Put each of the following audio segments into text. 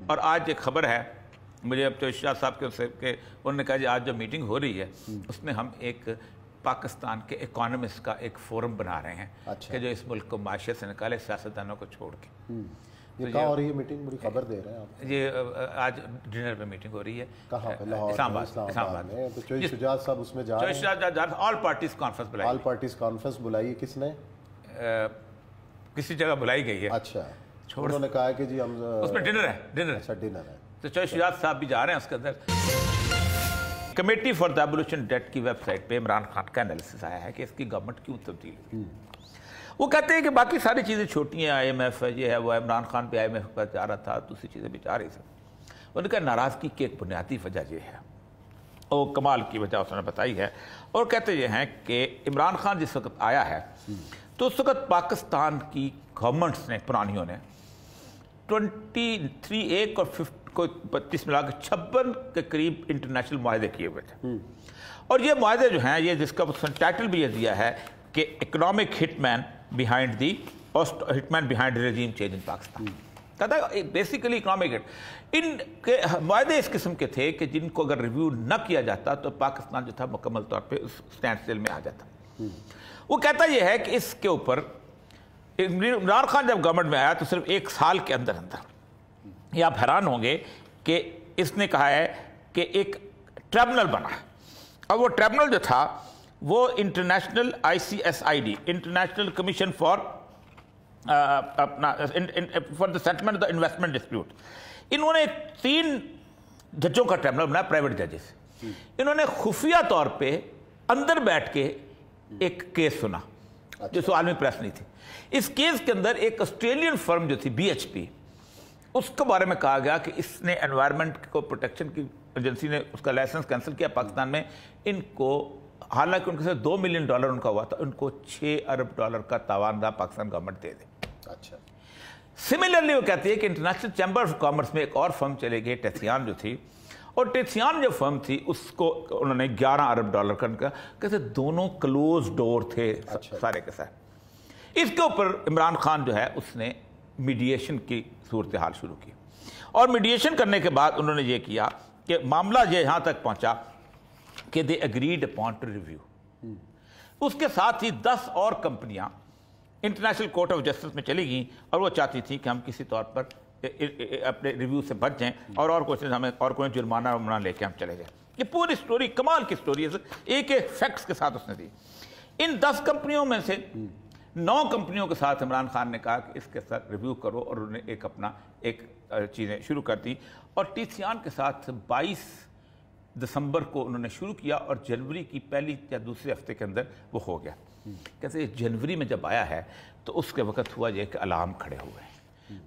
اور آج ایک خبر ہے مجھے اب تو شاہ صاحب کے انہوں نے کہا جی آج جو میٹنگ ہو رہی ہے اس میں ہم ایک پاکستان کے اکانومسٹ کا ایک فورم بنا رہے ہیں کہ جو اس ملک کو معیشت سے نکالے سیاستدانوں کو چھوڑ کے. یہ کہاں ہو رہی ہے میٹنگ؟ بڑی خبر دے رہے ہیں آپ. یہ آج ڈنر پہ میٹنگ ہو رہی ہے. کہاں پہ؟ لاہور، اسلام آباد میں. تو چوہی شجاعت صاحب اس میں جا رہے ہیں. آل پارٹیز کانفرنس بلائی. آل پارٹیز کانفرنس بلائی کس نے؟ کسی جگہ بلائی گئی ہے. اچھا، انہوں نے کہا کہ جی ہم اس میں ڈنر ہے. ڈنر. اچھا ڈنر ہے. تو چوہی شجاعت صاحب بھی جا رہے ہیں اس کے اندر. Committee for the abolition debt کی ویب سائٹ پہ عمران خان کا انالیسس آیا ہے کہ اس کی گورنمنٹ کیوں تبدیل ہوئی. وہ کہتے ہیں کہ باقی ساری چیزیں چھوٹی ہیں، آئی ایم ایف ہے، یہ ہے وہ. عمران خان پہ آئی ایم ایف پر جا رہا تھا، دوسری چیزیں بھی جا رہی تھیں. انہوں نے کہا ناراضگی کی ایک بنیادی وجہ یہ ہے، اور کمال کی وجہ اس نے بتائی ہے. اور کہتے یہ ہیں کہ عمران خان جس وقت آیا ہے تو اس وقت پاکستان کی گورنمنٹس نے پرانیوں نے 23 ایک اور 25 ملا کے 56 کے قریب انٹرنیشنل معاہدے کیے ہوئے تھے. اور یہ معاہدے جو ہیں، یہ جس کا ٹائٹل بھی یہ دیا ہے کہ economic hit man behind the hit man behind regime change in Pakistan. کہتا ہے بیسیکلی اکنامک ہٹ. ان کے معاہدے اس قسم کے تھے کہ جن کو اگر ریویو نہ کیا جاتا تو پاکستان جو تھا مکمل طور پہ اس اسٹینڈ اسٹل میں آ جاتا. وہ کہتا یہ ہے کہ اس کے اوپر عمران خان جب گورنمنٹ میں آیا تو صرف 1 سال کے اندر یہ آپ حیران ہوں گے کہ اس نے کہا ہے کہ ایک ٹریبونل بنا. اور وہ ٹریبونل جو تھا وہ international ICSID international commission for the settlement of the investment dispute. انہوں نے 3 ججوں کا ٹریبونل بنایا، پرائیویٹ ججز. انہوں نے خفیہ طور پہ اندر بیٹھ کے ایک کیس سنا جو عالمی پریس نہیں تھی. اس کیس کے اندر ایک آسٹریلین فرم جو تھی BHP، اس کے بارے میں کہا گیا کہ اس نے انوائرمنٹ کو پروٹیکشن کی ایجنسی نے اس کا لائسنس کینسل کیا پاکستان میں. ان کو حالانکہ ان کے ساتھ $2 ملین ان کا ہوا تھا، ان کو $6 ارب کا تاوان دا پاکستان گورنمنٹ دے دے. اچھا. سملرلی وہ کہتی ہے کہ انٹرنیشنل چیمبر آف کامرس میں ایک اور فرم چلے گئے، ٹیتھیان جو تھی. اور ٹیتھیان جو فرم تھی اس کو انہوں نے $11 ارب کا کہتے دونوں کلوز ڈور تھے سارے کے ساتھ. اس کے اوپر عمران خان جو ہے اس نے میڈیشن کی صورتحال شروع کی. اور میڈیشن کرنے کے بعد انہوں نے یہ کیا کہ معاملہ یہ یہاں تک پہنچا کہ دے اگریڈ اپون ٹو ریویو. اس کے ساتھ ہی 10 اور کمپنیاں انٹرنیشنل کورٹ آف جسٹس میں چلی گئیں اور وہ چاہتی تھی کہ ہم کسی طور پر اپنے ریویو سے بچ جائیں اور کوئی ہمیں اور کوئی جرمانہ ومانہ لے کے ہم چلے جائیں. یہ پوری سٹوری کمال کی سٹوری ہے، ایک فیکٹس کے ساتھ اس نے دی. ان 10 کمپنیوں میں سے 9 کمپنیوں کے ساتھ عمران خان نے کہا کہ اس کے ساتھ ریویو کرو، اور انہوں نے ایک اپنا چیزیں شروع کر دی. اور ٹیتھیان کے ساتھ 22 دسمبر کو انہوں نے شروع کیا اور جنوری کی پہلی یا دوسرے ہفتے کے اندر وہ ہو گیا. کہتے ہیں جنوری میں جب آیا ہے تو اس کے وقت ہوا یہ کہ الارم کھڑے ہوئے ہیں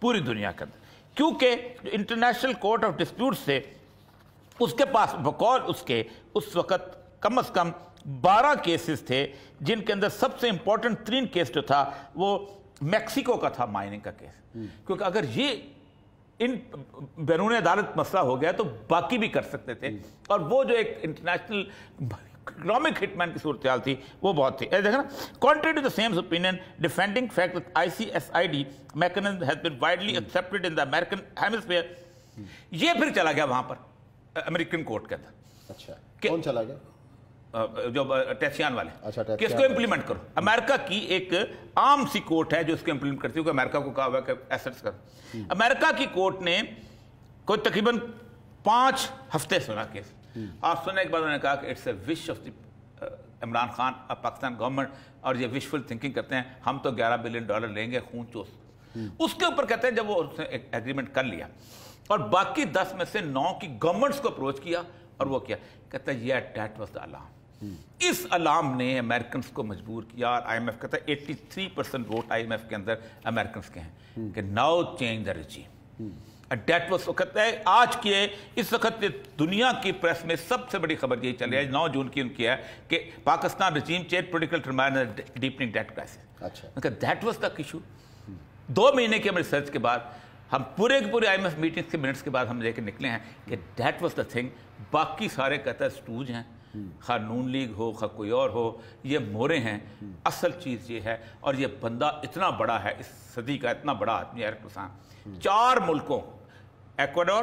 پوری دنیا کے اندر، کیونکہ انٹرنیشنل کورٹ آف ڈسپیوٹ سے اس کے پاس بقول اس کے اس وقت کم از کم 12 کیسز تھے، جن کے اندر سب سے امپورٹنٹ 3 کیس جو تھا وہ میکسیکو کا تھا، مائننگ کا کیس. کیونکہ اگر یہ ان بیرون عدالت مسئلہ ہو گیا تو باقی بھی کر سکتے تھے. اور وہ جو ایک انٹرنیشنل اکنامک ہٹ مین کی صورتحال تھی وہ بہت تھی. دیکھیں نا، contrary to the same opinion, defending fact that ICSID mechanism has been widely accepted in the American hemisphere. یہ پھر چلا گیا وہاں پر امریکن کورٹ کے اندر. اچھا، کون چلا گیا؟ جو ٹیتھیان والے کہ اس کو امپلیمنٹ کرو. امریکہ کی ایک عام سی کورٹ ہے جو اس کو امپلیمنٹ کرتی ہے، کہ امریکہ کو کہا ہوا کہ ایسٹس کرو. امریکہ کی کورٹ نے کوئی تقریباً 5 ہفتے سنا کیس. آپ سننے کے بعد انہوں نے کہا کہ it's a wish of the Imran Khan, Pakistan government, اور یہ وشفل تھنکنگ کرتے ہیں، ہم تو $11 بلین لیں گے خون چوس. اس کے اوپر کہتے ہیں جب وہ اس نے ایک ایگریمنٹ کر لیا اور باقی 10 میں سے 9 کی گورنمنٹس کو اپروچ کیا اور وہ کیا، کہتا ہے یہ دیٹ واز دا الارم. اس الارم نے امریکنز کو مجبور کیا. اور آئی ایم ایف کہتا ہے 83% ووٹ آئی ایم ایف کے اندر امریکنز کے ہیں کہ now change the regime. That was کہتا ہے آج کی اس وقت دنیا کی پریس میں سب سے بڑی خبر یہی چل رہی ہے 9 جون کی ان کی ہے کہ Pakistan regime change political turmoil deepening debt crisis. اچھا، دیٹ واز دا ایشو. 2 مہینے کے ریسرچ کے بعد ہم پورے آئی ایم ایف میٹنگز کے منٹس کے بعد ہم لے کے نکلے ہیں کہ دیٹ واز دا تھنگ. باقی سارے کہتا ہے سٹوج ہیں، خواہ نون لیگ ہو خواہ کوئی اور ہو، یہ مورے ہیں. اصل چیز یہ ہے، اور یہ بندہ اتنا بڑا ہے، اس صدی کا اتنا بڑا آدمی ہے. 4 ملکوں ایکواڈور,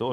2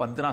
15